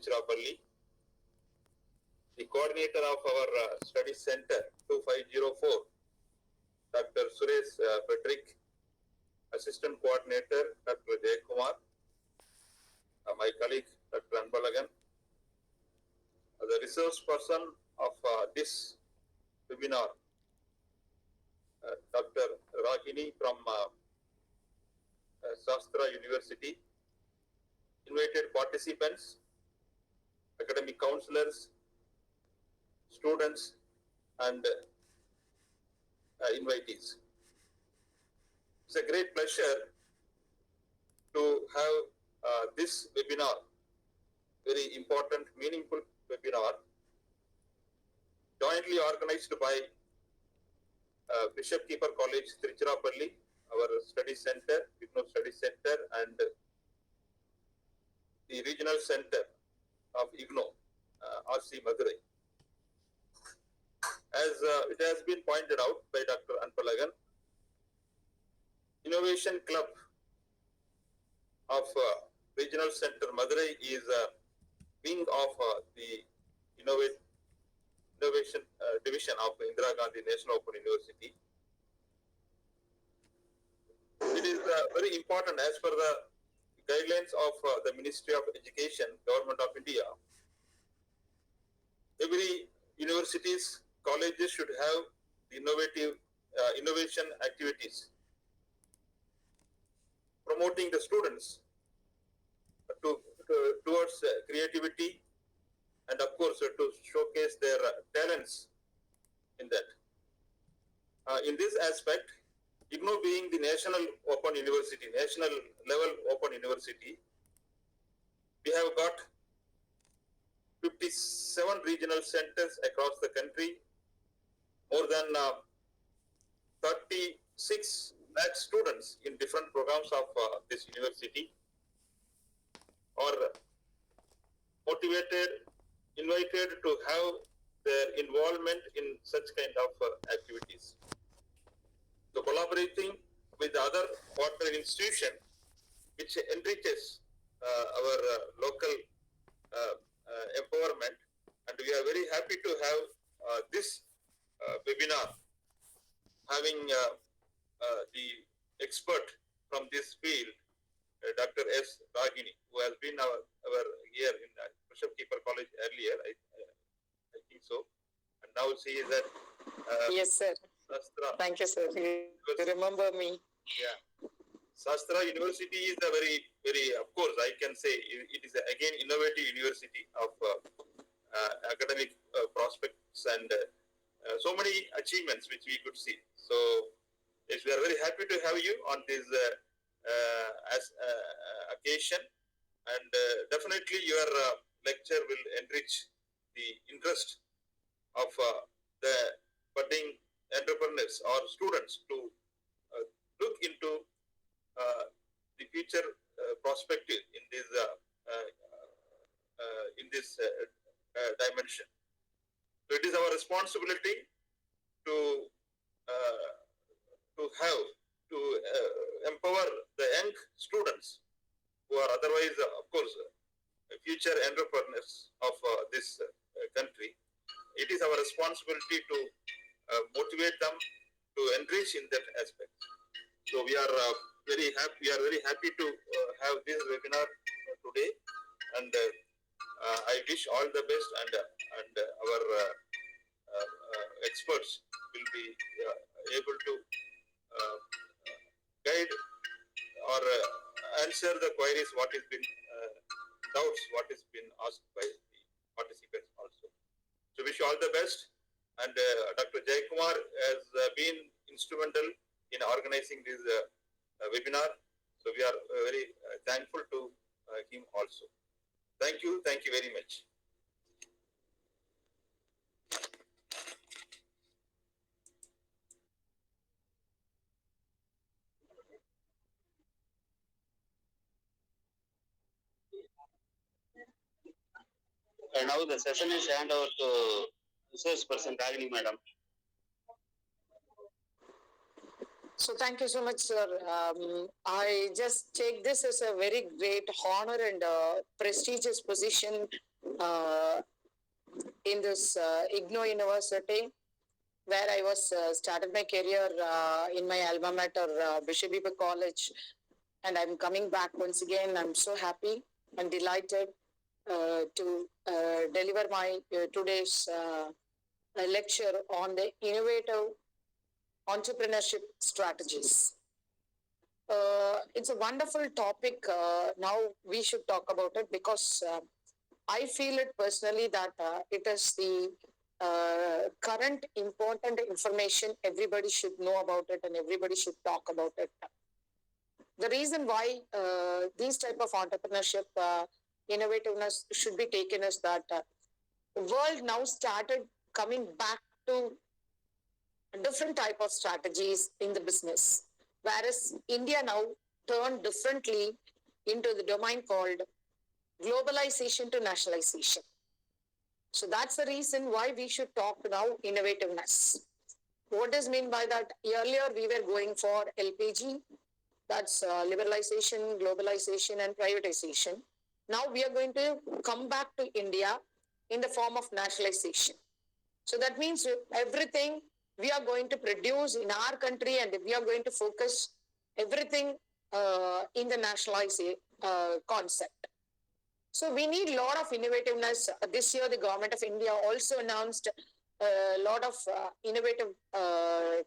Tiruchirappalli, the coordinator of our study center 2504, Dr. Suresh Frederick, assistant coordinator Dr. Jayakumar, my colleague Dr. Anbalagan, the resource person of this webinar, Dr.S.Rahini from Shastra University, invited participants, academic counselors, students, and invitees. It's a great pleasure to have this webinar, very important, meaningful webinar, jointly organized by Bishop Keeper College, Tiruchirappalli, our study center, IGNOU Study Center, and the regional center of IGNOU RC Madurai. As it has been pointed out by Dr. Anbalagan, Innovation Club of Regional Center Madurai is a wing of the Innovation Division of Indira Gandhi National Open University. It is very important as per the guidelines of the Ministry of Education, Government of India. Every universities, colleges should have innovative innovation activities, promoting the students towards creativity, and of course to showcase their talents in that. In this aspect, IGNOU being the national open university, national level open university, we have got 57 regional centers across the country, more than 36 lakh students in different programs of this university are motivated, invited to have their involvement in such kind of activities. So collaborating with other partner institutions, which enriches our local empowerment, and we are very happy to have this webinar, having the expert from this field, Dr.S.Rahini, who has been our here in Bishop Keeper College earlier, I think so, and now she is at yes, sir. Shastra. Thank you, sir. You remember me. Yeah. Shastra University is a very, of course, I can say it is again innovative university of academic prospects and so many achievements which we could see. So, yes, we are very happy to have you on this occasion, and definitely your lecture will enrich the interest of the budding entrepreneurs or students to look into the future perspective in this dimension. So it is our responsibility to empower the young students who are otherwise, of course, future entrepreneurs of this country. It is our responsibility to motivate them to enrich in that aspect. So we are very happy. We are very happy to have this webinar today, and I wish all the best, and our experts will be able to guide or answer the queries what has been doubts what has been asked by the participants also. So wish you all the best, and Dr. Jayakumar has been instrumental in organizing this webinar. So we are very thankful to him also. Thank you very much. And now the session is hand over to resource person Rahini Madam. So thank you so much, sir. I just take this as a very great honor and prestigious position uh, in this IGNOU University, where I was started my career in my alma mater, Bishop College, and I'm coming back once again. I'm so happy and delighted to deliver my today's lecture on the innovative entrepreneurship strategies. It's a wonderful topic. Now we should talk about it because I feel it personally that it is the current important information. Everybody should know about it and everybody should talk about it. The reason why these type of entrepreneurship innovativeness should be taken is that the world now started coming back to different type of strategies in the business, whereas India now turned differently into the domain called globalization to nationalization. So that's the reason why we should talk now innovativeness. What does mean by that? Earlier we were going for LPG, that's liberalization, globalization, and privatization. Now we are going to come back to India in the form of nationalization. So that means everything we are going to produce in our country, and we are going to focus everything in the nationalized concept. So we need a lot of innovativeness. This year, the government of India also announced a lot of innovative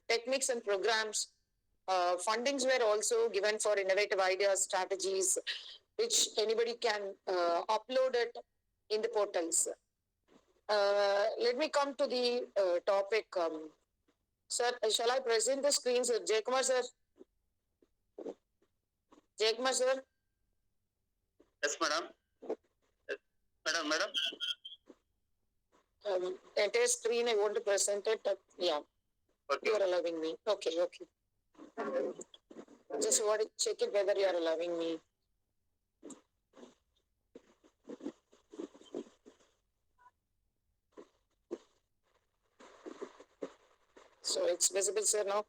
techniques and programs. Fundings were also given for innovative ideas, strategies, which anybody can upload it in the portals. Let me come to the topic. Sir, shall I present the screen, sir? Jaykumar, sir. Jaykumar, sir. Yes, madam. Yes, madam. Entire screen, I want to present it. Yeah. Okay. You are allowing me. Okay. Just want to check it whether you are allowing me. So it's visible, sir, now?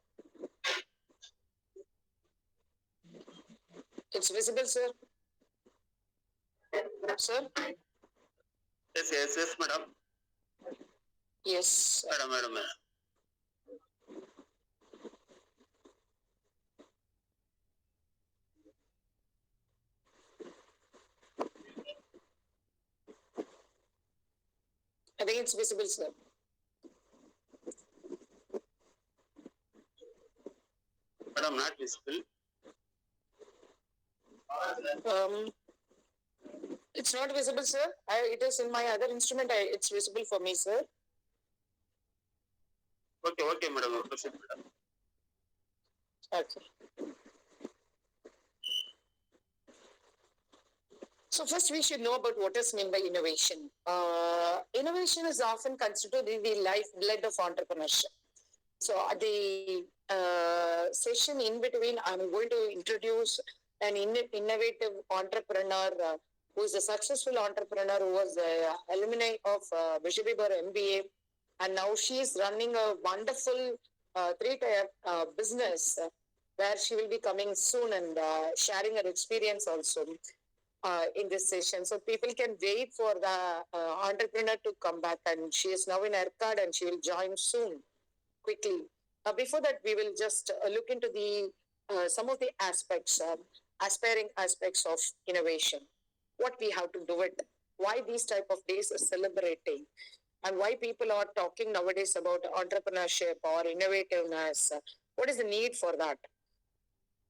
It's visible, sir? Sir? Yes, madam. Yes. Madam. I think it's visible, sir. Madam, not visible. It's not visible, sir. It is in my other instrument. It's visible for me, sir. Okay, madam. Proceed, madam. Okay. So first we should know about what is meant by innovation. Innovation is often considered the lifeblood of entrepreneurship. So at the session in between, I'm going to introduce an innovative entrepreneur who is a successful entrepreneur who was an alumni of Bishop MBA, and now she is running a wonderful three-tier business where she will be coming soon and sharing her experience also in this session. So people can wait for the entrepreneur to come back, and she is now in ERCAD and she will join soon, quickly. Before that, we will just look into the some of the aspects, aspiring aspects of innovation. What we have to do it, why these type of days are celebrating, and why people are talking nowadays about entrepreneurship or innovativeness. What is the need for that?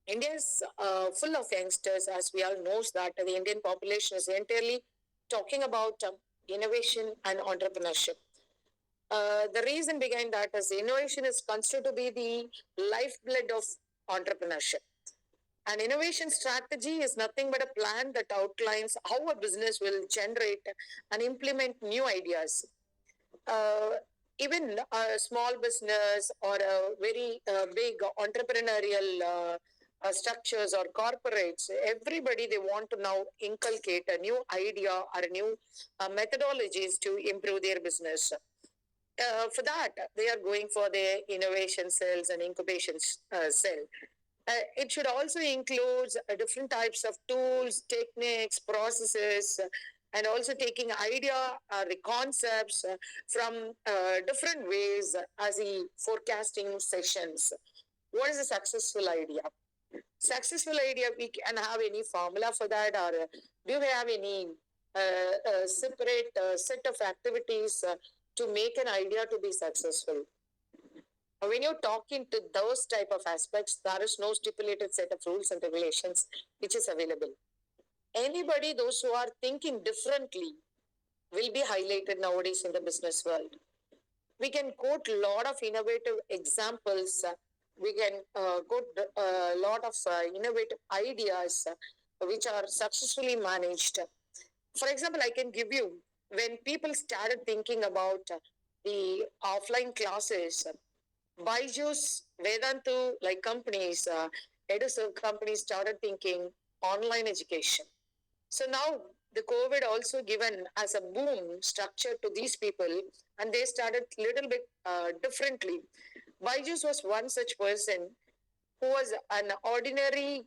India is full of youngsters, as we all know that the Indian population is entirely talking about innovation and entrepreneurship. The reason behind that is innovation is considered to be the lifeblood of entrepreneurship. An innovation strategy is nothing but a plan that outlines how a business will generate and implement new ideas. Uh, Even a small business or a very big entrepreneurial structures or corporates, everybody they want to now inculcate a new idea or a new methodologies to improve their business. For that, they are going for the innovation cells and incubation cell. It should also include different types of tools, techniques, processes, and also taking idea the concepts from different ways as the forecasting sessions. What is a successful idea? Successful idea, we can have any formula for that, or do you have any separate set of activities to make an idea to be successful? When you're talking to those type of aspects, there is no stipulated set of rules and regulations which is available. Anybody, those who are thinking differently, will be highlighted nowadays in the business world. We can quote a lot of innovative examples. We can quote a lot of innovative ideas which are successfully managed. For example, I can give you, when people started thinking about the offline classes, Byju's, Vedantu, like companies, EduServe companies started thinking online education. So now the COVID also given as a boom structure to these people, and they started little bit differently. Byju's was one such person who was an ordinary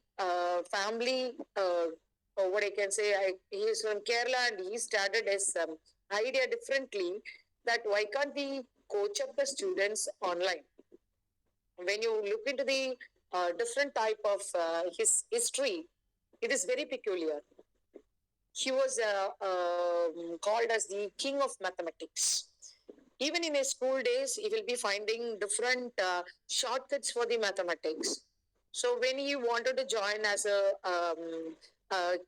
family. What I can say, he is from Kerala, and he started his idea differently, that why can't we coach up the students online? When you look into the different type of his history, it is very peculiar. He was called as the king of mathematics. Even in his school days, he will be finding different shortcuts for the mathematics. So when he wanted to join as a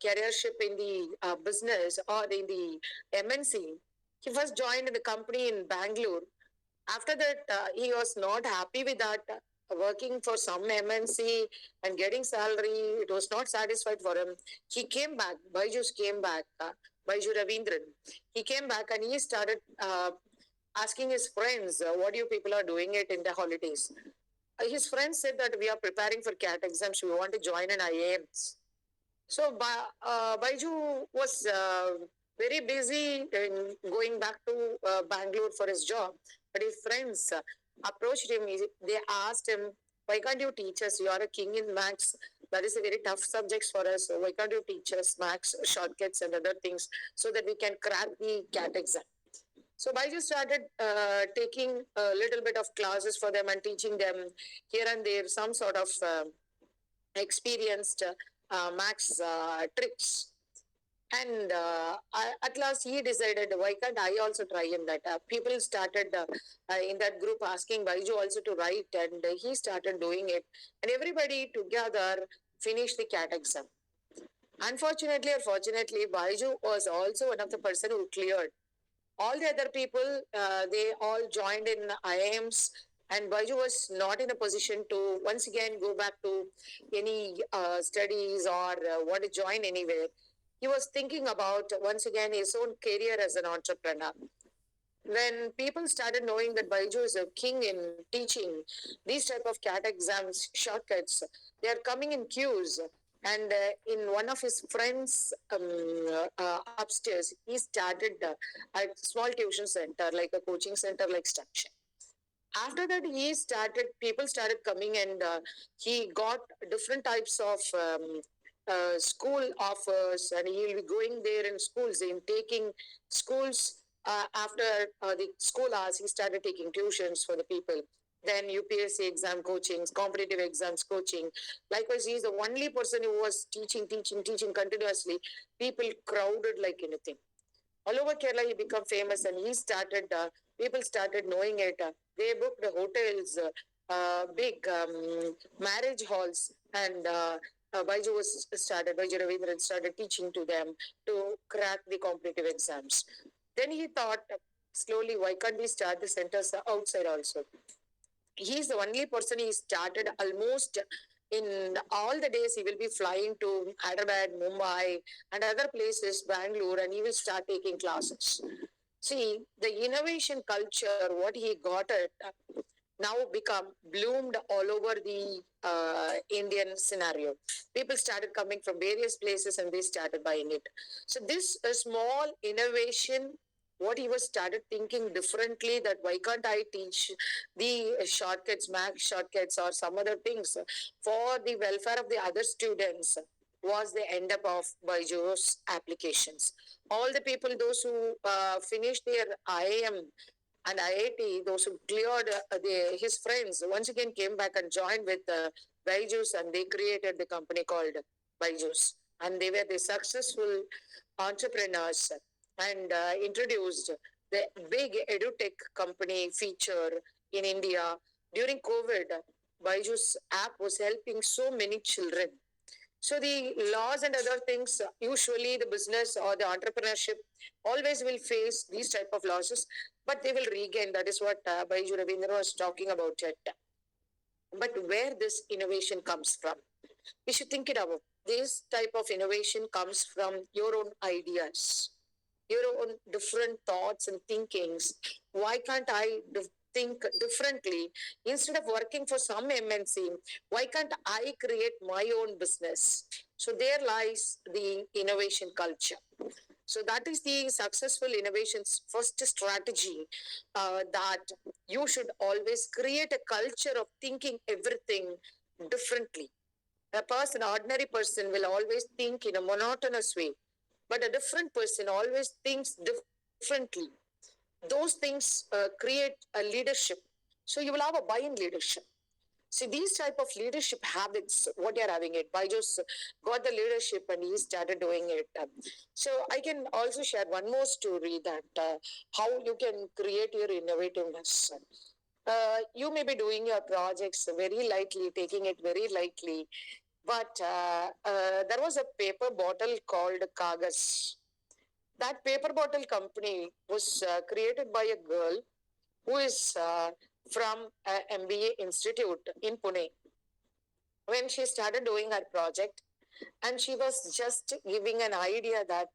careership in the business or in the MNC, he first joined the company in Bangalore. After that, he was not happy with that. Working for some MNC and getting salary, it was not satisfied for him. He came back. Byju's came back. Baiju Ravindran. He came back and he started asking his friends, what you people are doing it in the holidays. His friends said that we are preparing for CAT exams. We want to join an IAMs. So Baiju was very busy in going back to Bangalore for his job. But his friends approached him. They asked him, why can't you teach us? You are a king in maths. That is a very tough subject for us. So why can't you teach us maths, shortcuts and other things so that we can crack the CAT exam? So Baiju started taking a little bit of classes for them and teaching them here and there some sort of experienced max tricks. And at last he decided, why can't I also try in that? People started in that group asking Baiju also to write, and he started doing it. And everybody together finished the CAT exam. Unfortunately or fortunately, Baiju was also one of the person who cleared. All the other people, they all joined in IIMs, and Baiju was not in a position to once again go back to any studies or want to join anywhere. He was thinking about once again his own career as an entrepreneur. When people started knowing that Baiju is a king in teaching these type of CAT exams, shortcuts, they are coming in queues. And in one of his friends upstairs, he started a small tuition center, like a coaching center, like structure. After that, he started, people started coming, and he got different types of school offers, and he will be going there in schools, in taking schools after the school hours. He started taking tuitions for the people. Then UPSC exam coaching, competitive exams coaching. Likewise, he is the only person who was teaching continuously. People crowded like anything. All over Kerala, he became famous, and he started, people started knowing it. They booked hotels, big marriage halls, and Baiju was started, Baiju Ravindran started teaching to them to crack the competitive exams. Then he thought, slowly, why can't we start the centers outside also? He's the only person. He started almost in all the days. He will be flying to Hyderabad, Mumbai, and other places, Bangalore, and he will start taking classes. See, the innovation culture, what he got it, now become bloomed all over the Indian scenario. People started coming from various places and they started buying it. So this a small innovation, what he was started thinking differently, that why can't I teach the shortcuts, max shortcuts or some other things for the welfare of the other students. was the end up of Byju's applications. All the people, those who finished their IIM and IIT, those who cleared his friends, once again came back and joined with Byju's, and they created the company called Byju's. And they were the successful entrepreneurs and introduced the big edutech company feature in India. During COVID, Byju's app was helping so many children. So the laws and other things, usually the business or the entrepreneurship always will face these type of losses, but they will regain. That is what Baiju Ravindra was talking about it. But where this innovation comes from, we should think it about. This type of innovation comes from your own ideas, your own different thoughts and thinkings. Why can't I think differently? Instead of working for some MNC, why can't I create my own business? So there lies the innovation culture. So that is the successful innovation's first strategy, that you should always create a culture of thinking everything differently. A person, ordinary person, will always think in a monotonous way, but a different person always thinks differently. Those things create a leadership. So you will have a buy-in leadership. See, these type of leadership habits, what you're having it, by just got the leadership and he started doing it. So I can also share one more story that how you can create your innovativeness. You may be doing your projects very lightly, taking it very lightly, but there was a paper bottle called Kagas. That paper bottle company was created by a girl who is from MBA Institute in Pune. When she started doing her project, and she was just giving an idea that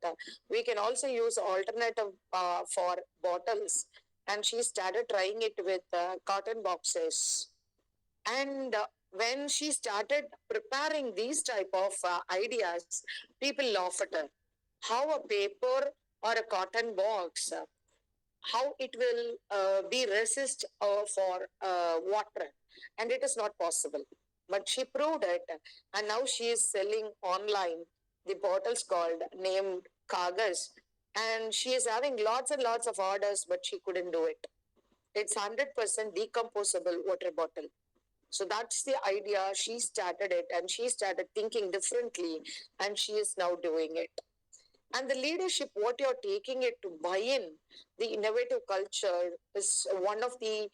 we can also use alternative for bottles, and she started trying it with cotton boxes. And when she started preparing these type of ideas, people laugh at her. How a paper or a cotton box, how it will be resist for water, and it is not possible. But she proved it, and now she is selling online the bottles called named Kagas, and she is having lots and lots of orders, but she couldn't do it. It's 100% decomposable water bottle. So that's the idea. She started it and she started thinking differently, and she is now doing it. And the leadership, what you're taking it to buy in, the innovative culture is one of the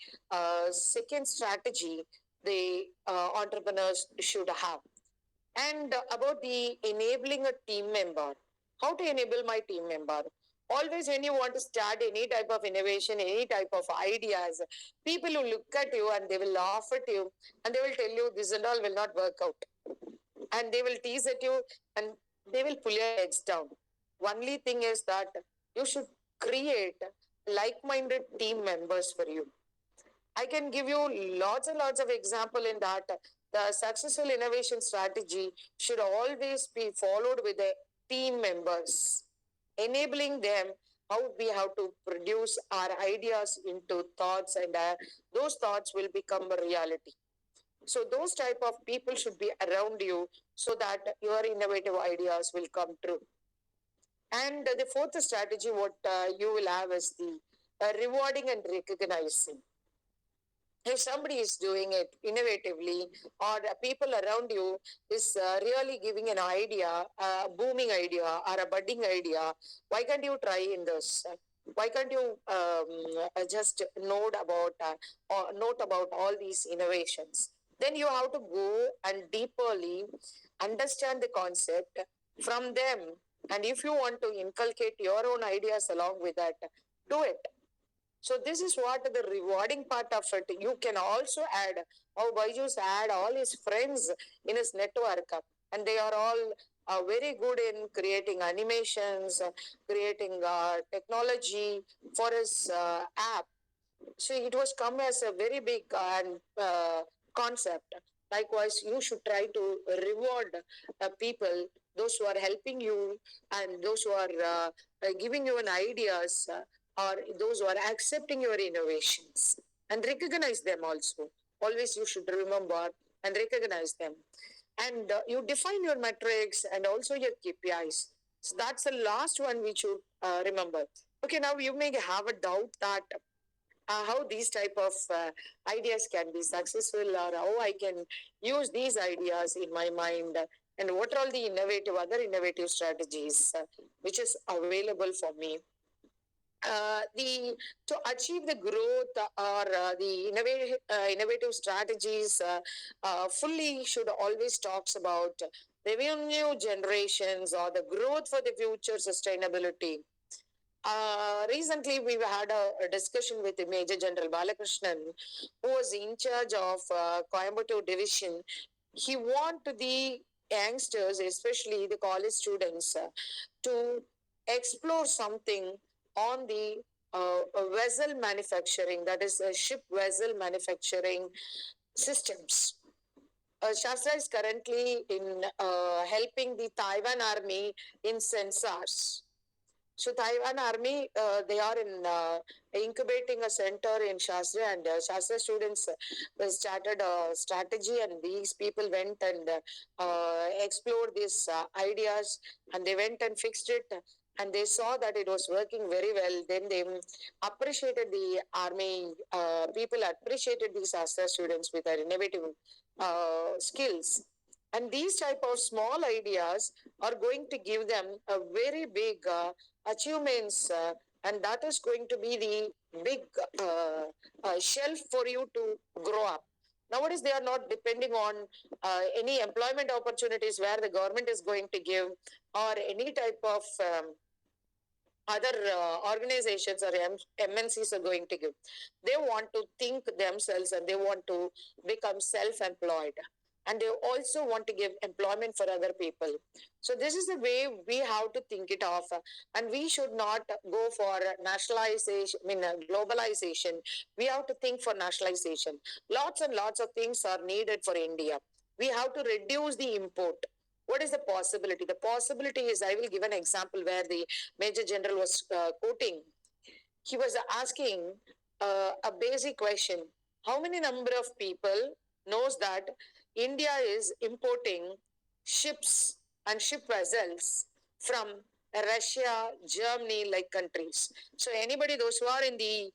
second strategy the entrepreneurs should have. And about the enabling a team member, how to enable my team member? Always, when you want to start any type of innovation, any type of ideas, people will look at you and they will laugh at you and they will tell you this and all will not work out. And they will tease at you and they will pull your heads down. Only thing is that you should create like-minded team members for you. I can give you lots and lots of example in that. The successful innovation strategy should always be followed with the team members, enabling them how we have to produce our ideas into thoughts, and those thoughts will become a reality. So those type of people should be around you so that your innovative ideas will come true. And the fourth strategy, what you will have is the rewarding and recognizing. If somebody is doing it innovatively, or people around you is really giving an idea, a booming idea or a budding idea, why can't you try in this? Why can't you just note about all these innovations? Then you have to go and deeply understand the concept from them. And if you want to inculcate your own ideas along with that, do it. So this is what the rewarding part of it. You can also add how Byju's add all his friends in his network, and they are all very good in creating animations, creating technology for his app. So it was come as a very big concept. Likewise, you should try to reward people, those who are helping you and those who are giving you an ideas, or those who are accepting your innovations, and recognize them also. Always you should remember and recognize them. and you define your metrics and also your KPIs. So that's the last one which you remember. Okay, now you may have a doubt that how these type of ideas can be successful, or how I can use these ideas in my mind, and what are all the other innovative strategies which is available for me. The To achieve the growth or the innovative strategies fully should always talks about revenue generations or the growth for the future sustainability. Recently, we've had a discussion with the Major General Balakrishnan, who was in charge of Coimbatore division. He wanted the youngsters, especially the college students, to explore something on the vessel manufacturing, that is, ship vessel manufacturing systems. Shastra is currently in helping the Taiwan army in sensors. So Taiwan Army, they are in incubating a center in Shastra, and Shastra students started a strategy, and these people went and explored these ideas, and they went and fixed it, and they saw that it was working very well. Then they appreciated the army people appreciated these Shastra students with their innovative skills, and these type of small ideas are going to give them a very big achievements, and that is going to be the big shelf for you to grow up. Nowadays, they are not depending on any employment opportunities where the government is going to give, or any type of other organizations or MNCs are going to give. They want to think themselves, and they want to become self-employed, and they also want to give employment for other people. So this is the way we have to think it off, and we should not go for nationalization, globalization. We have to think for nationalization. Lots and lots of things are needed for India. We have to reduce the import. What is the possibility? The possibility is, I will give an example where the Major General was quoting. He was asking a basic question: how many number of people knows that India is importing ships and ship vessels from Russia, Germany, like countries? So anybody, those who are in the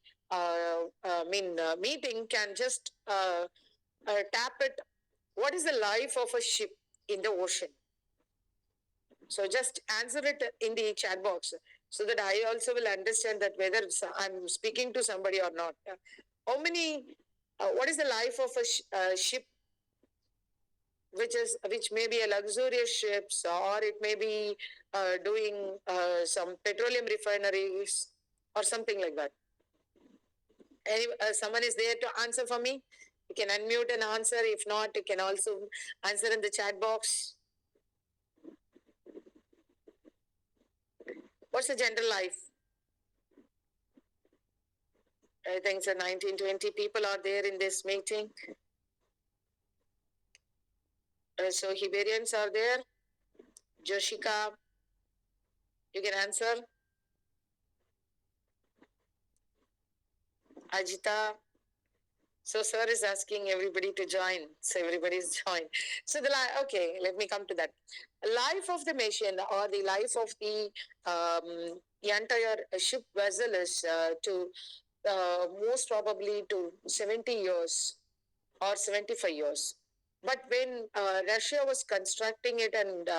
meeting, can just tap it. What is the life of a ship in the ocean? So just answer it in the chat box, so that I also will understand that whether I'm speaking to somebody or not. How many? What is the life of a ship, which may be a luxurious ships, or it may be doing some petroleum refineries or something like that. Someone is there to answer for me? You can unmute and answer. If not, you can also answer in the chat box. What's the general life? I think so 19-20 people are there in this meeting. So Hiberians are there. Joshika, you can answer. Ajita. So sir is asking everybody to join. So everybody is joined. So okay, let me come to that. Life of the machine, or the life of the entire ship vessel, is to most probably to 70 years or 75 years. But when Russia was constructing it and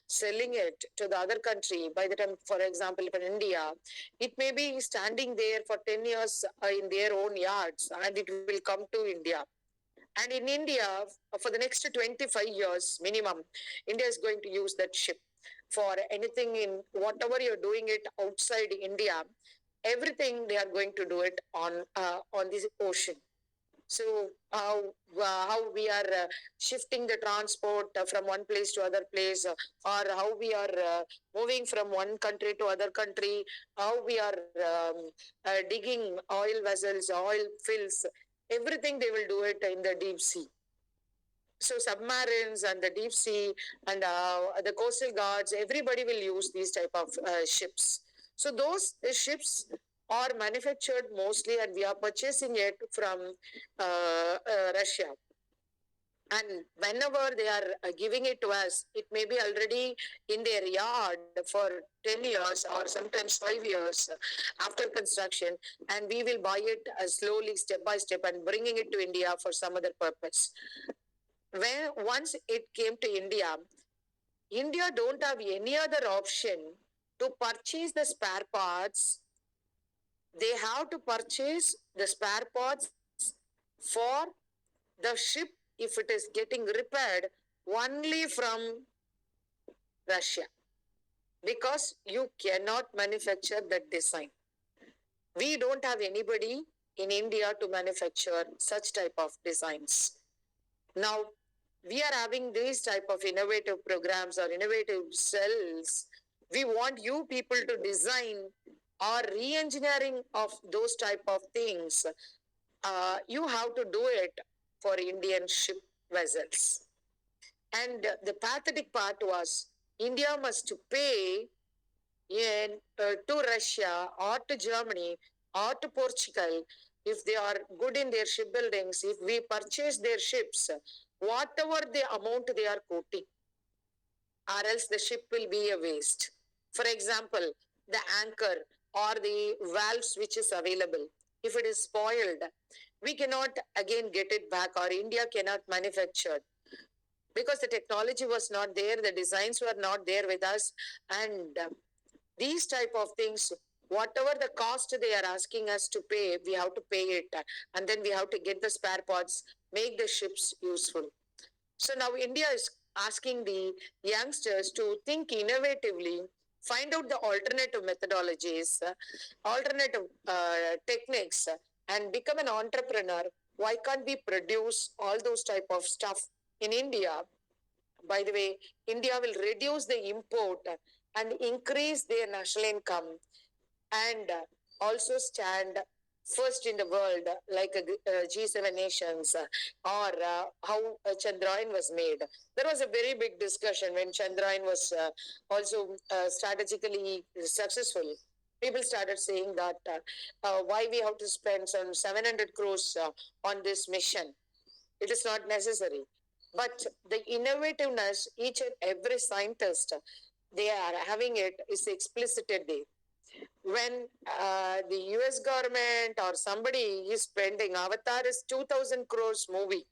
selling it to the other country, by the time, for example, in India, it may be standing there for 10 years in their own yards, and it will come to India. And in India, for the next 25 years minimum, India is going to use that ship for anything, in whatever you're doing it outside India. Everything they are going to do it on this ocean. So how we are shifting the transport from one place to other place, or how we are moving from one country to other country, how we are digging oil vessels, oil fields, everything they will do it in the deep sea. So submarines and the deep sea and the coastal guards, everybody will use these type of ships. So those ships are manufactured mostly, and we are purchasing it from Russia. And whenever they are giving it to us, it may be already in their yard for 10 years or sometimes 5 years after construction, and we will buy it slowly, step by step, and bringing it to India for some other purpose. When once it came to India, India don't have any other option to purchase the spare parts. They have to purchase the spare parts for the ship if it is getting repaired only from Russia, because you cannot manufacture that design. We don't have anybody in India to manufacture such type of designs. Now, we are having these type of innovative programs or innovative cells. We want you people to design or re-engineering of those type of things. You have to do it for Indian ship vessels. And the pathetic part was India must pay to Russia or to Germany or to Portugal if they are good in their shipbuildings, if we purchase their ships, whatever the amount they are quoting, or else the ship will be a waste. For example, the anchor or the valves which is available, if it is spoiled, we cannot again get it back, or India cannot manufacture, because the technology was not there, the designs were not there with us, and these type of things, whatever the cost they are asking us to pay, we have to pay it, and then we have to get the spare parts, make the ships useful. So now India is asking the youngsters to think innovatively, find out the alternative methodologies, alternative techniques, and become an entrepreneur. Why can't we produce all those type of stuff in India? By the way, India will reduce the import and increase their national income, and also stand first in the world, like G7 nations, or how Chandrayaan was made. There was a very big discussion when Chandrayaan was also strategically successful. People started saying that why we have to spend some 700 crores on this mission. It is not necessary. But the innovativeness, each and every scientist, they are having it is explicited there. When the US government or somebody is spending, Avatar is 2000 crores movie.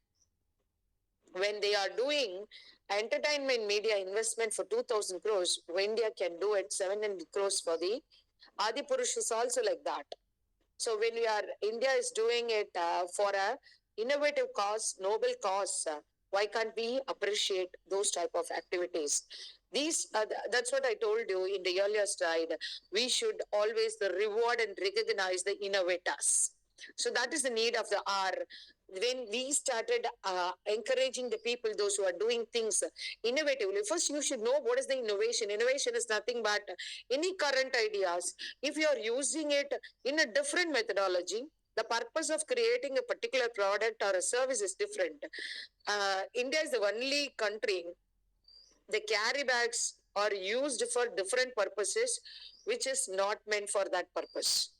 When they are doing entertainment media investment for 2000 crores, India can do it 700 crores for the Adi Purush is also like that. So when we are, India is doing it for a innovative cause, noble cause, why can't we appreciate those type of activities? These, that's what I told you in the earlier slide. We should always reward and recognize the innovators. So that is the need of the hour. When we started encouraging the people, those who are doing things innovatively, first you should know what is the innovation. Innovation is nothing but any current ideas. If you are using it in a different methodology, the purpose of creating a particular product or a service is different. India is the only country, the carry bags are used for different purposes, which is not meant for that purpose.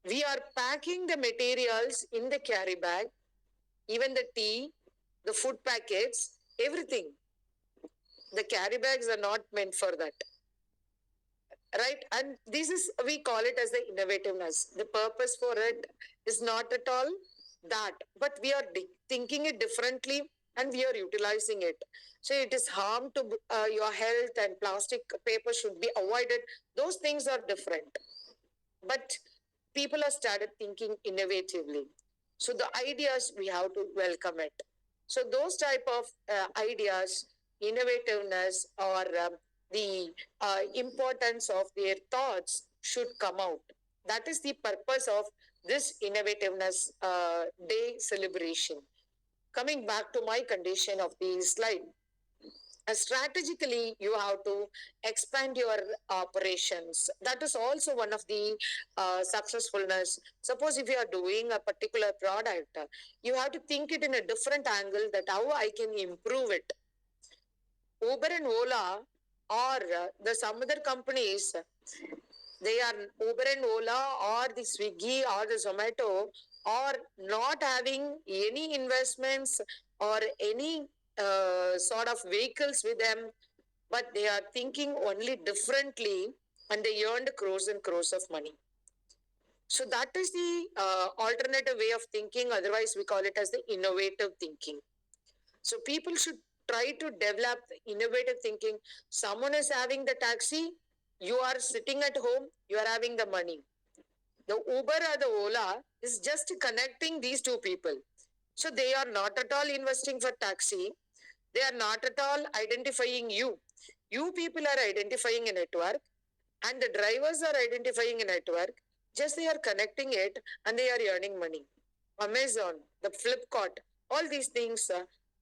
We are packing the materials in the carry bag, even the tea, the food packets, everything. The carry bags are not meant for that. Right? And this is, we call it as the innovativeness. The purpose for it is not at all that, but we are thinking it differently and we are utilizing it. So it is harm to your health, and plastic paper should be avoided. Those things are different. But people have started thinking innovatively. So the ideas, we have to welcome it. So those type of ideas, innovativeness, or the importance of their thoughts should come out. That is the purpose of this innovativeness day celebration. Coming back to my condition of the slide, strategically you have to expand your operations. That is also one of the successfulness. Suppose if you are doing a particular product, you have to think it in a different angle, that how I can improve it. Uber and Ola or the some other companies, they are Uber and Ola or the Swiggy or the Zomato, or not having any investments or any sort of vehicles with them, but they are thinking only differently, and they earned crores and crores of money. So that is the alternative way of thinking. Otherwise, we call it as the innovative thinking. So people should try to develop innovative thinking. Someone is having the taxi, you are sitting at home, you are having the money. The Uber or the Ola is just connecting these two people. So they are not at all investing for taxi. They are not at all identifying you. You people are identifying a network, and the drivers are identifying a network. Just they are connecting it, and they are earning money. Amazon, the Flipkart, all these things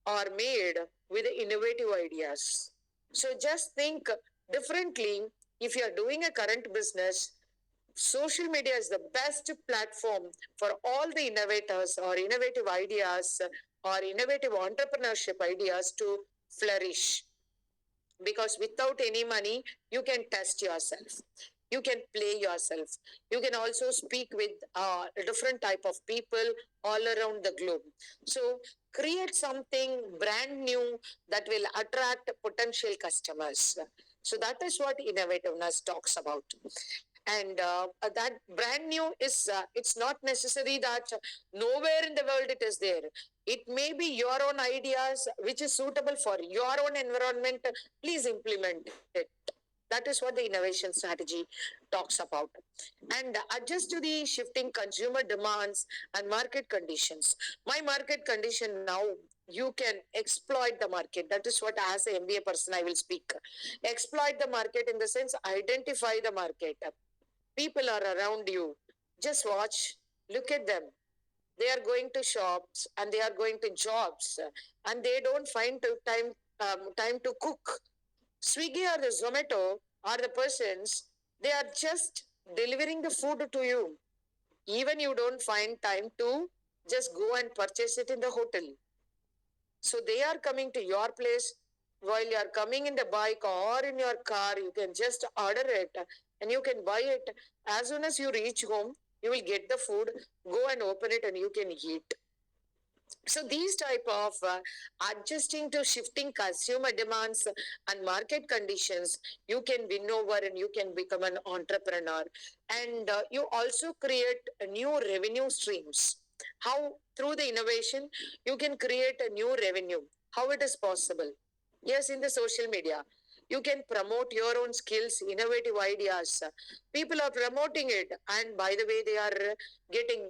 are made with innovative ideas. So just think differently. If you are doing a current business, social media is the best platform for all the innovators or innovative ideas or innovative entrepreneurship ideas to flourish. Because without any money, you can test yourself, you can play yourself, you can also speak with a different type of people all around the globe. So create something brand new that will attract potential customers. So that is what innovativeness talks about. And that brand new is it's not necessary that nowhere in the world it is there. It may be your own ideas which is suitable for your own environment. Please implement it. That is what the innovation strategy talks about. And adjust to the shifting consumer demands and market conditions. My market condition now, you can exploit the market. That is what, as an MBA person, I will speak. Exploit the market in the sense, identify the market. People are around you. Just watch, look at them. They are going to shops and they are going to jobs, and they don't find time to cook. Swiggy or the Zomato are the persons, they are just delivering the food to you. Even you don't find time to just go and purchase it in the hotel. So they are coming to your place while you are coming in the bike or in your car. You can just order it and you can buy it. As soon as you reach home, you will get the food, go and open it, and you can eat. So these type of adjusting to shifting consumer demands and market conditions, you can win over and you can become an entrepreneur. And you also create new revenue streams. How? Through the innovation, you can create a new revenue. How it is possible? Yes, in the social media. You can promote your own skills, innovative ideas. People are promoting it. And by the way, they are getting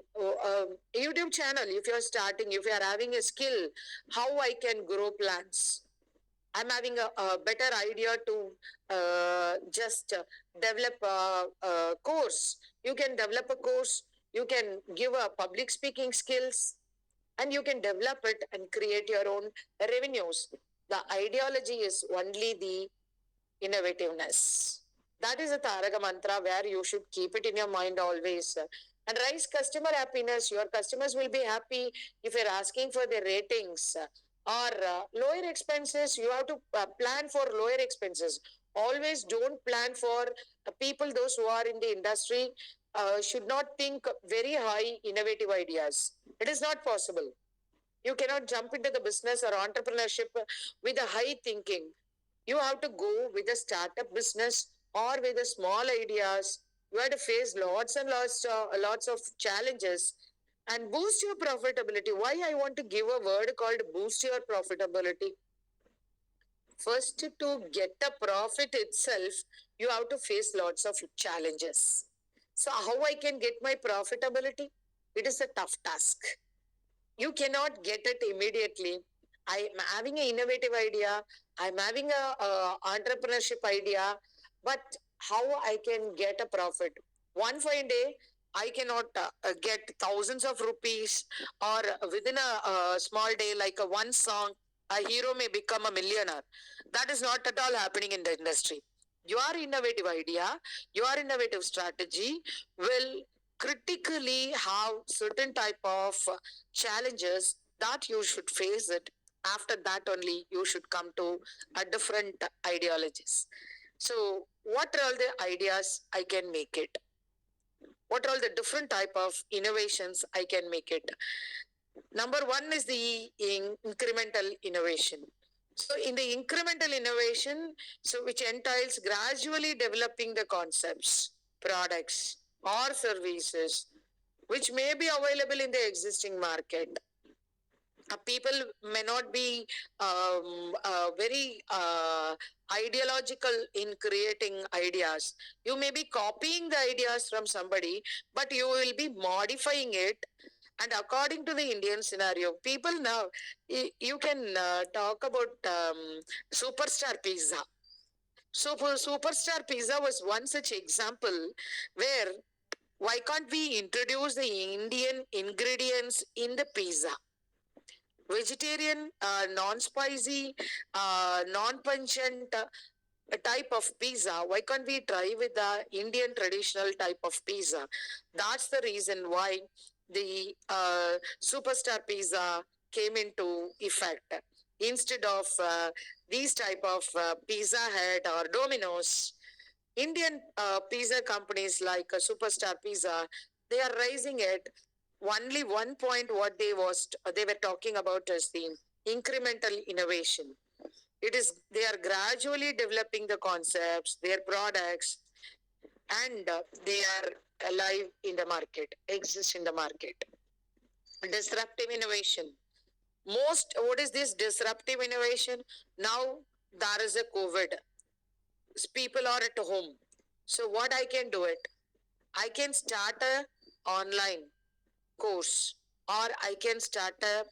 YouTube channel. If you are starting, if you are having a skill, how I can grow plants. I'm having a better idea to just develop a course. You can develop a course. You can give a public speaking skills, and you can develop it and create your own revenues. The ideology is only the innovativeness. That is a Taraka mantra where you should keep it in your mind always. And raise customer happiness. Your customers will be happy if you're asking for the ratings or lower expenses. You have to plan for lower expenses. Always don't plan for people, those who are in the industry should not think very high innovative ideas. It is not possible. You cannot jump into the business or entrepreneurship with a high thinking. You have to go with a startup business or with the small ideas. You have to face lots of challenges and boost your profitability. Why I want to give a word called boost your profitability? First, to get a profit itself, you have to face lots of challenges. So how I can get my profitability? It is a tough task. You cannot get it immediately. I'm having an innovative idea. I'm having a entrepreneurship idea, but how I can get a profit? One fine day, I cannot get thousands of rupees, or within a small day, like a one song, a hero may become a millionaire. That is not at all happening in the industry. Your innovative idea, your innovative strategy will critically have certain type of challenges that you should face it. After that only you should come to a different ideologies. So what are all the ideas I can make it? What are all the different type of innovations I can make it? Number one is the incremental innovation. So in the incremental innovation, so which entails gradually developing the concepts, products or services which may be available in the existing market. People may not be very ideological in creating ideas. You may be copying the ideas from somebody, but you will be modifying it. And according to the Indian scenario, people now, you can talk about superstar pizza. So for superstar pizza was one such example where why can't we introduce the Indian ingredients in the pizza? Vegetarian, non-spicy, non-pungent type of pizza. Why can't we try with the Indian traditional type of pizza? That's the reason why the superstar pizza came into effect. Instead of these type of Pizza Hut or Domino's, Indian pizza companies like Superstar Pizza, they are raising it. Only one point what they were talking about is the incremental innovation. It is they are gradually developing the concepts, their products, and they are alive in the market, exist in the market. Disruptive innovation. Most what is this disruptive innovation? Now there is a COVID. People are at home. So what I can do it? I can start a online course, or I can start a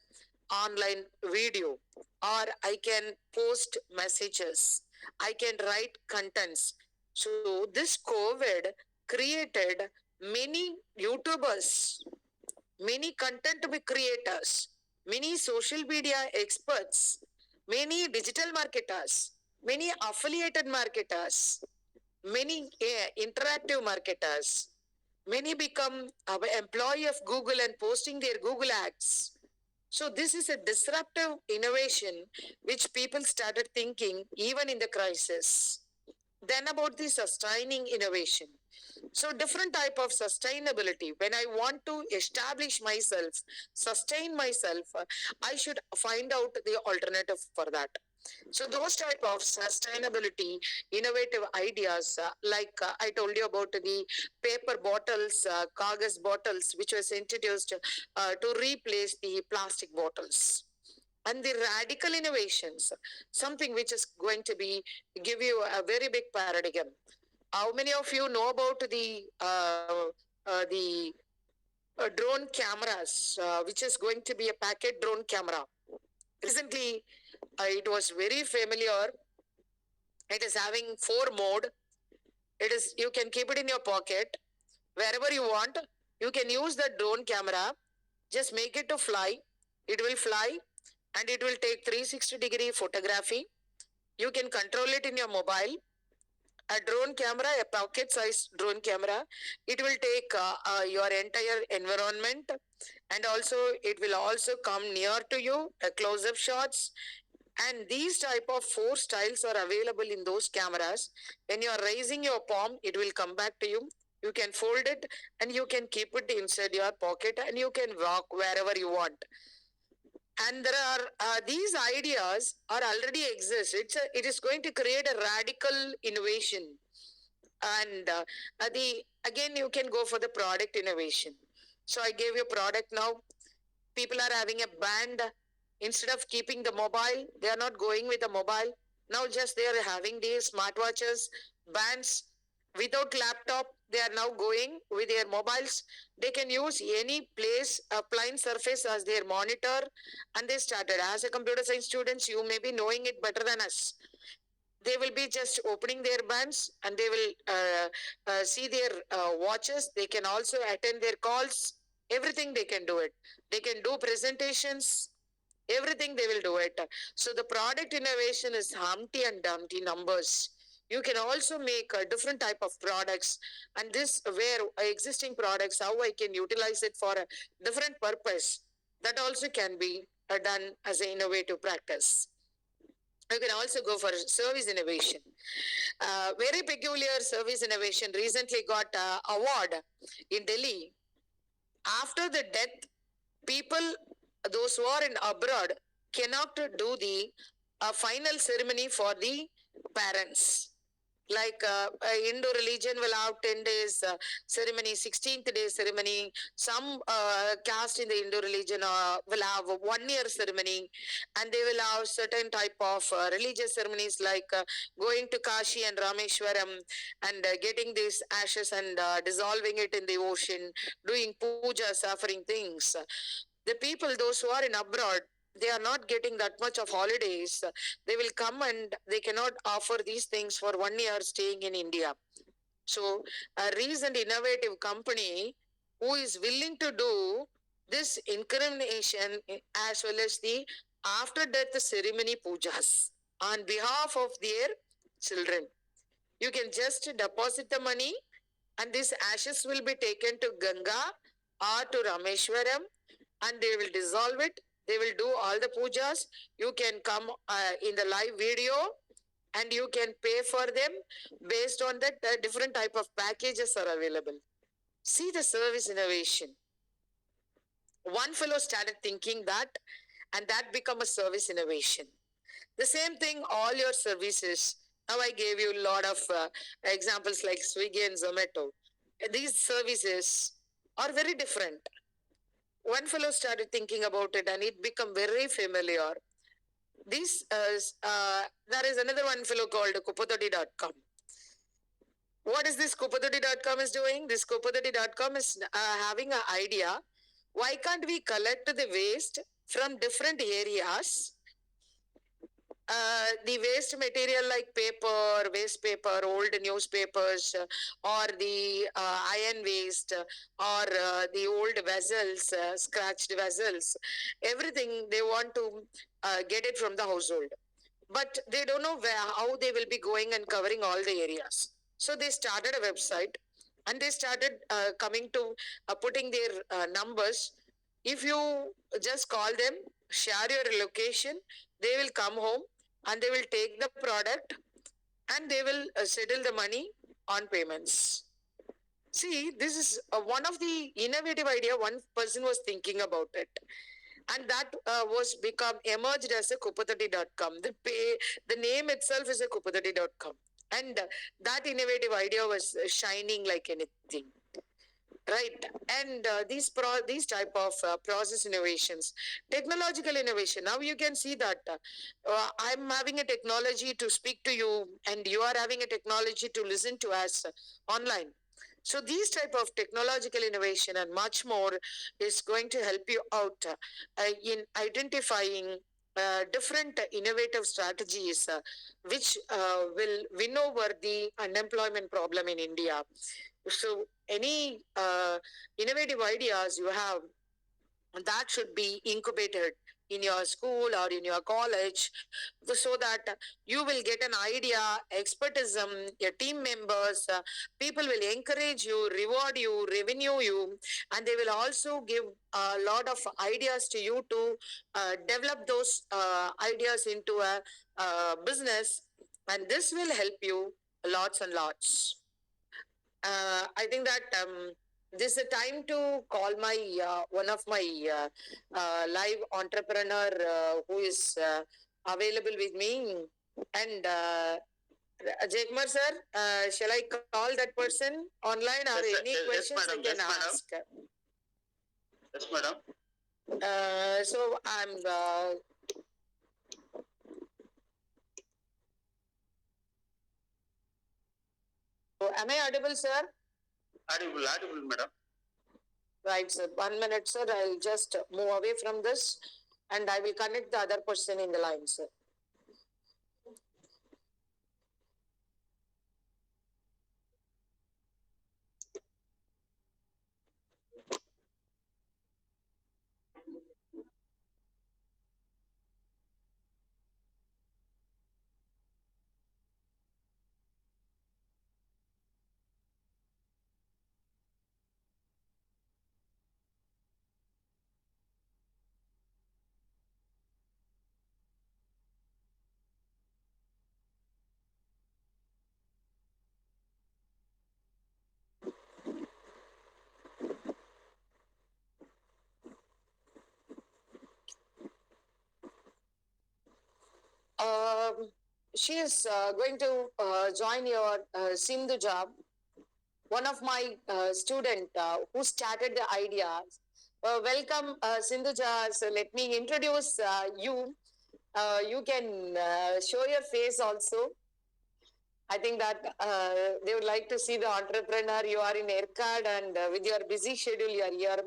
online video, or I can post messages, I can write contents. So this COVID created many YouTubers, many content creators, many social media experts, many digital marketers, many affiliated marketers, many interactive marketers, many become employee of Google and posting their Google ads. So this is a disruptive innovation which people started thinking even in the crisis. Then about the sustaining innovation. So different type of sustainability. When I want to establish myself, sustain myself, I should find out the alternative for that. So those type of sustainability, innovative ideas, like I told you about the paper bottles, kagas bottles, which was introduced to replace the plastic bottles. And the radical innovations, something which is going to be give you a very big paradigm. How many of you know about the drone cameras, which is going to be a packet drone camera? Recently, it was very familiar. It is having 4 mode. It is you can keep it in your pocket wherever you want. You can use the drone camera. Just make it to fly. It will fly and it will take 360-degree photography. You can control it in your mobile. A drone camera, a pocket-sized drone camera, it will take your entire environment, and also it will also come near to you, close-up shots. And these type of 4 styles are available in those cameras. When you are raising your palm, it will come back to you. You can fold it and you can keep it inside your pocket and you can walk wherever you want. And there are these ideas are already exist. It is going to create a radical innovation. And the again you can go for the product innovation. So I gave you a product now. People are having a band. Instead of keeping the mobile, they are not going with the mobile. Now just they are having these smartwatches, bands without laptop. They are now going with their mobiles. They can use any place, a plain surface as their monitor. And they started as a computer science students. You may be knowing it better than us. They will be just opening their bands and they will see their watches. They can also attend their calls. Everything they can do it. They can do presentations. Everything they will do it. So the product innovation is Humpty and Dumpty numbers. You can also make a different type of products, and this where existing products, how I can utilize it for a different purpose. That also can be done as an innovative practice. You can also go for service innovation. Very peculiar service innovation recently got award in Delhi. After the death, people those who are in abroad cannot do the final ceremony for the parents. Like Hindu religion will have 10 days ceremony, 16th day ceremony. Some caste in the Hindu religion will have a 1 year ceremony, and they will have certain type of religious ceremonies like going to Kashi and Rameshwaram and getting these ashes and dissolving it in the ocean, doing pujas, offering things. The people, those who are in abroad, they are not getting that much of holidays. They will come and they cannot offer these things for 1 year staying in India. So a recent innovative company who is willing to do this incarnation as well as the after death ceremony pujas on behalf of their children. You can just deposit the money and these ashes will be taken to Ganga or to Rameshwaram and they will dissolve it. They will do all the pujas. You can come in the live video and you can pay for them based on that. Different type of packages are available. See the service innovation. One fellow started thinking that, and that become a service innovation. The same thing, all your services. Now I gave you a lot of examples like Swiggy and Zomato. These services are very different. One fellow started thinking about it and it became very familiar. This there is another one fellow called kupatodi.com. What is this kupatodi.com is doing? This kupatodi.com is having an idea. Why can't we collect the waste from different areas, the waste material like paper, waste paper, old newspapers, or the iron waste, or the old vessels, scratched vessels, everything they want to get it from the household. But they don't know how they will be going and covering all the areas. So they started a website and they started coming to putting their numbers. If you just call them, share your location, they will come home and they will take the product and they will settle the money on payments. See, this is one of the innovative idea one person was thinking about it. And that was become emerged as a kupatati.com. The name itself is a kupatati.com. And that innovative idea was shining like anything. Right, and these type of process innovations, technological innovation. Now you can see that I'm having a technology to speak to you, and you are having a technology to listen to us online. So these type of technological innovation and much more is going to help you out in identifying different innovative strategies which will win over the unemployment problem in India. So any innovative ideas you have, that should be incubated in your school or in your college, so that you will get an idea, expertism, your team members, people will encourage you, reward you, revenue you, and they will also give a lot of ideas to you to develop those ideas into a business, and this will help you lots and lots. I think that this is a time to call my one of my live entrepreneur who is available with me. And Ajay Kumar sir, shall I call that person online or Yes, any yes, questions madam. they can Yes, madam. ask? Yes, madam. So I'm. Am I audible, sir? Audible, madam. Right, sir. 1 minute, sir. I'll just move away from this and I will connect the other person in the line, sir. she is going to join your Sindhu job. One of my student who started the idea. Welcome, Sindhuja. So let me introduce you. You can show your face also. I think that they would like to see the entrepreneur. You are in Erkad and with your busy schedule, you are here.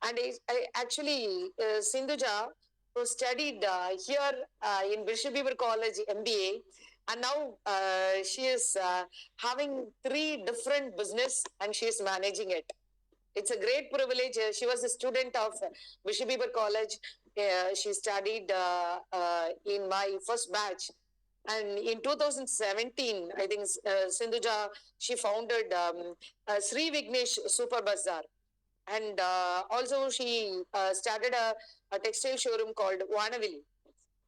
And I actually, Sindhuja, who studied here in Bishop Weber College MBA, and now she is having 3 different business and she is managing it. It's a great privilege. She was a student of Bishop Weber College. She studied in my first batch. And in 2017, I think Sindhuja, she founded Sri Vignesh Super Bazaar. And also she started a textile showroom called Vanavili.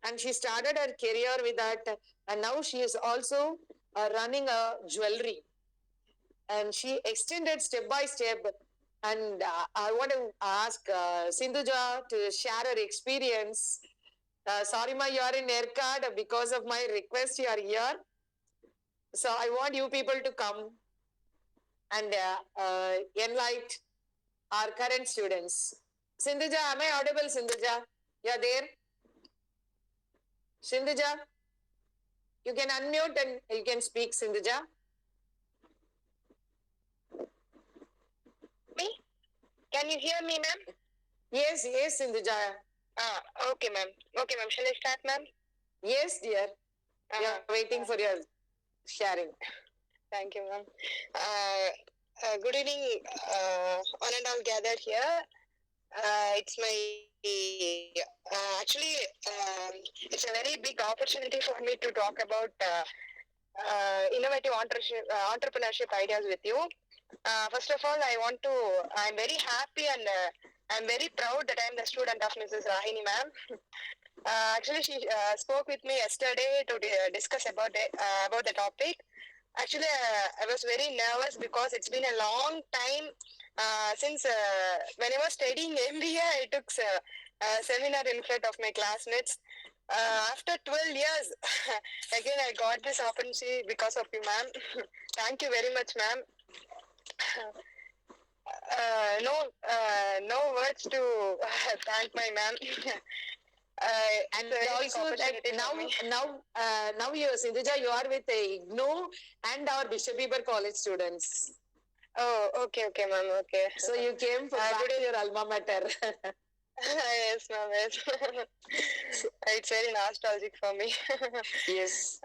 And she started her career with that. And now she is also running a jewelry. And she extended step by step. And I want to ask Sindhuja to share her experience. Sorry, ma, you are in Erkad. Because of my request, you are here. So I want you people to come and enlighten our current students. Sindhuja, am I audible, Sindhuja? You are there? Sindhuja, you can unmute and you can speak, Sindhuja. Me? Can you hear me, ma'am? Yes, yes, Sindhuja. Okay, ma'am. Okay, ma'am. Shall I start, ma'am? Yes, dear. We are waiting for your sharing. Thank you, ma'am. Good evening, one and all gathered here. It's my actually it's a very big opportunity for me to talk about innovative entrepreneurship ideas with you. First of all, I'm very happy and I'm very proud that I'm the student of Mrs. Rahini, ma'am. Actually, she spoke with me yesterday to discuss about the topic. Actually, I was very nervous because it's been a long time since when I was studying MBA, I took a seminar in front of my classmates. After 12 years, again, I got this opportunity because of you, ma'am. Thank you very much, ma'am. No words to thank my ma'am. And also that now you, Sindhuja, you are with IGNOU and our Bishop Weber College students. Oh, okay, ma'am, okay. So you came back to your alma mater. Yes, ma'am, yes. It's very nostalgic for me. Yes.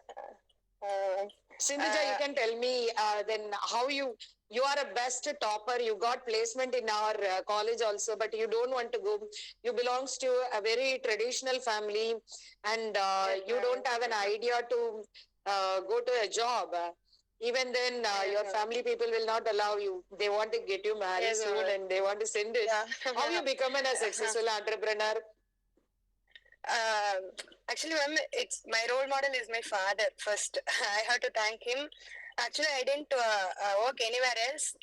Sindhuja, you can tell me then how you are a best topper. You got placement in our college also, but you don't want to go. You belongs to a very traditional family, and Yes, you ma'am. don't have an idea to go to a job. Even then, your family people will not allow you. They want to get you married Yes, soon, ma'am. and they want to send it. Yeah. How you become a successful entrepreneur? Actually, ma'am, it's my role model is my father first. I have to thank him. Actually, I didn't work anywhere else.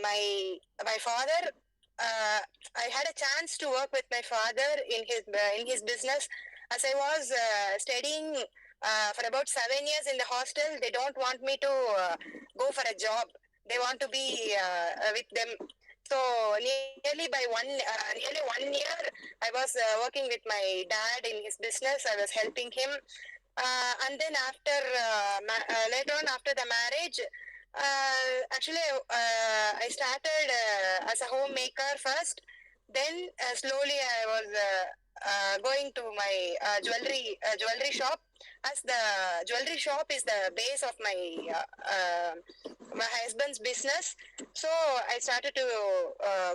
My father. I had a chance to work with my father in his business. As I was studying for about 7 years in the hostel, they don't want me to go for a job. They want to be with them. So nearly 1 year, I was working with my dad in his business. I was helping him, and then after later on after the marriage, actually I started as a homemaker first. Then slowly I was going to my jewelry shop, as the jewelry shop is the base of my husband's business. So I started to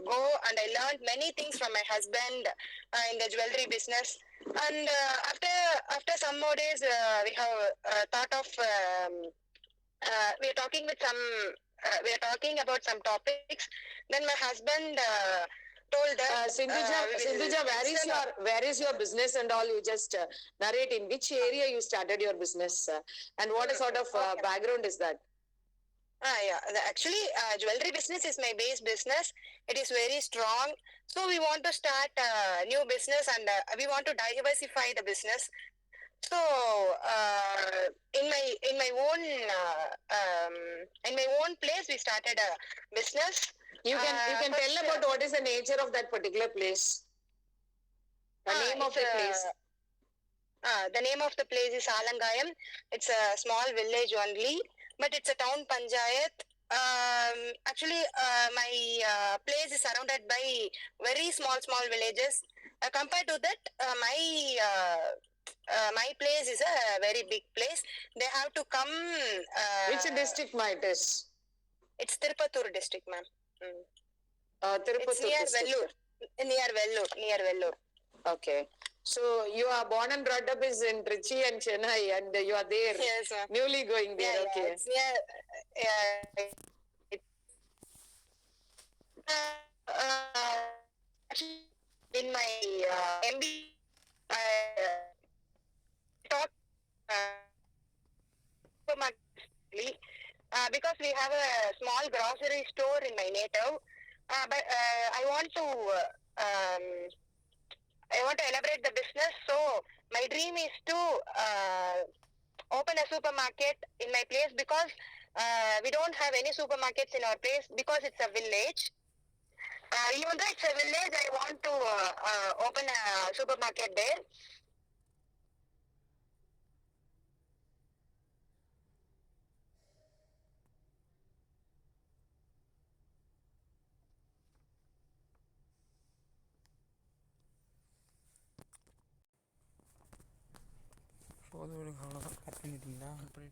go, and I learned many things from my husband in the jewelry business. And after some more days, we have thought of we are talking with some we are talking about some topics. Then my husband told that Sindhuja, where is your business and all? You just narrate in which area you started your business and what sort of background is that? Yeah. Actually, jewelry business is my base business. It is very strong. So we want to start a new business, and we want to diversify the business. So in my own place, we started a business. You can First, tell about what is the nature of that particular place. The name of the place. The name of the place is Alangayam. It's a small village only, but it's a town panchayat. Actually, my place is surrounded by very small villages. Compared to that, my place is a very big place. They have to come. Which district might is? It's Tirupatur district, ma'am. It's Tirupattur near district. Vellore. Near Vellore. Okay. So you are born and brought up is in Trichy and Chennai, and you are there. Yes, ma'am. Newly going there. Yeah, Okay. it's near. Actually, in my MBA, I taught supermarket because we have a small grocery store in my native. But I want to elaborate the business. So my dream is to open a supermarket in my place because we don't have any supermarkets in our place because it's a village. Even though it's a village, I want to open a supermarket there. போதும் விடுங்க அவ்வளோதான் cut பண்ணிட்டீங்களா அப்புறம்